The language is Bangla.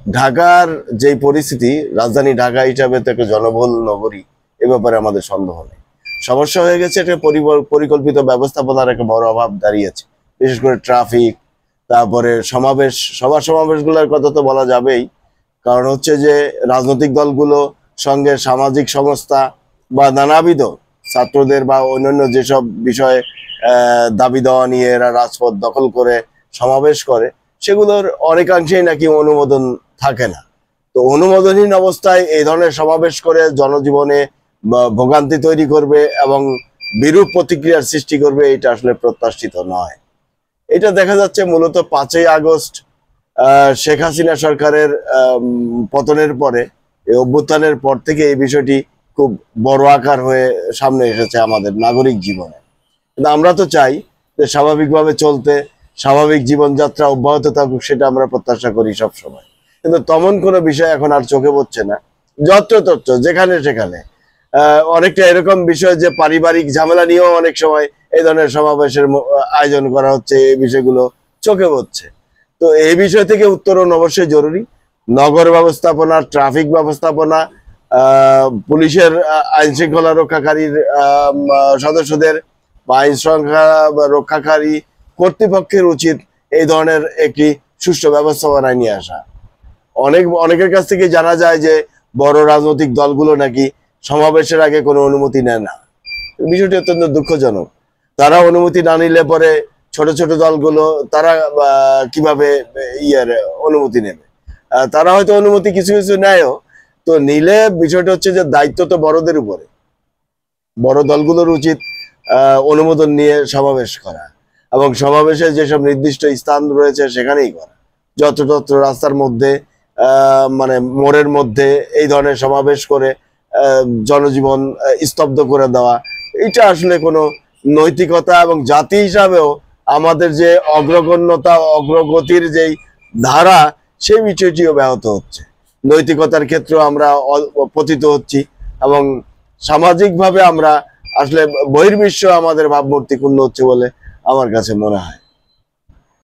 ঢাকার যে পরিস্থিতি, রাজধানী ঢাকা হিসাবে তো একটা জনবহুল নগরী, এ ব্যাপারে আমাদের সন্দেহ নেই। সমস্যা হয়ে গেছে একটা পরিকল্পিত ব্যবস্থাপনার একটা বড় অভাব দাঁড়িয়েছে, বিশেষ করে ট্রাফিক, তারপরে সমাবেশ, সমাবেশগুলোর কথা তো বলা যাবেই। কারণ হচ্ছে যে রাজনৈতিক দলগুলো সঙ্গে সামাজিক সংস্থা বা নানাবিধ ছাত্রদের বা অন্যান্য যেসব বিষয়ে দাবি দেওয়া নিয়ে এরা রাজপথ দখল করে সমাবেশ করে, সেগুলোর অনেকাংশেই নাকি অনুমোদন থাকে না। তো অনুমোদনহীন অবস্থায় এই ধরনের সমাবেশ করে জনজীবনে ভোগান্তি তৈরি করবে এবং বিরূপ প্রতিক্রিয়ার সৃষ্টি করবে, এটা আসলে প্রত্যাশিত নয়। এটা দেখা যাচ্ছে মূলত 5ই আগস্ট শেখ হাসিনা সরকারের পতনের পরে, এই অভ্যুত্থানের পর থেকে এই বিষয়টি খুব বড় আকার হয়ে সামনে এসেছে আমাদের নাগরিক জীবনে। কিন্তু আমরা তো চাই যে স্বাভাবিকভাবে চলতে, স্বাভাবিক জীবনযাত্রা অব্যাহত থাকুক, সেটা আমরা প্রত্যাশা করি সব সময়। কিন্তু তেমন কোনো বিষয় এখন আর চোখে পড়ছে না। যত্রতত্র যেখানে সেখানে অনেকটা এরকম বিষয় যে পারিবারিক ঝামেলা নিয়েও অনেক সময় এই ধরনের সমাবেশের আয়োজন করা হচ্ছে, এই বিষয়গুলো চোখে পড়ছে। তো এই বিষয় থেকে উত্তরণ অবশ্যই জরুরি। নগর ব্যবস্থাপনা, ট্রাফিক ব্যবস্থাপনা, পুলিশের আইন শৃঙ্খলা রক্ষাকারীর সদস্যদের বা আইন শৃঙ্খলা রক্ষাকারী কর্তৃপক্ষের উচিত এই ধরনের একটি সুষ্ঠু ব্যবস্থাপনায় নিয়ে আসা। অনেকের কাছ থেকে জানা যায় যে বড় রাজনৈতিক দলগুলো নাকি সমাবেশের আগে কোনো অনুমতি নেয় না। বিষয়টি অত্যন্ত দুঃখজনক। তারা অনুমতি না নিলে পরে ছোট ছোট দলগুলো তারা কিভাবে অনুমতি নেবে? তারা হয়তো অনুমতি কিছু কিছু নেয়ও, তো নিলে বিষয়টা হচ্ছে যে দায়িত্ব তো বড়দের উপরে। বড় দলগুলোর উচিত অনুমোদন নিয়ে সমাবেশ করা এবং সমাবেশে যেসব নির্দিষ্ট স্থান রয়েছে সেখানেই করা। যত্রতত্র রাস্তার মধ্যে, মানে মোড়ের মধ্যে এই ধরনের সমাবেশ করে জনজীবন স্তব্ধ করে দেওয়া, এটা আসলে কোনো নৈতিকতা এবং জাতি হিসাবেও আমাদের যে অগ্রগণ্যতা, অগ্রগতির যেই ধারা, সেই বিষয়টিও ব্যাহত হচ্ছে। নৈতিকতার ক্ষেত্রেও আমরা পতিত হচ্ছি এবং সামাজিকভাবে আমরা আসলে বহির্বিশ্ব আমাদের ভাবমূর্তি ক্ষুণ্ণ হচ্ছে বলে আমার কাছে মনে হয়।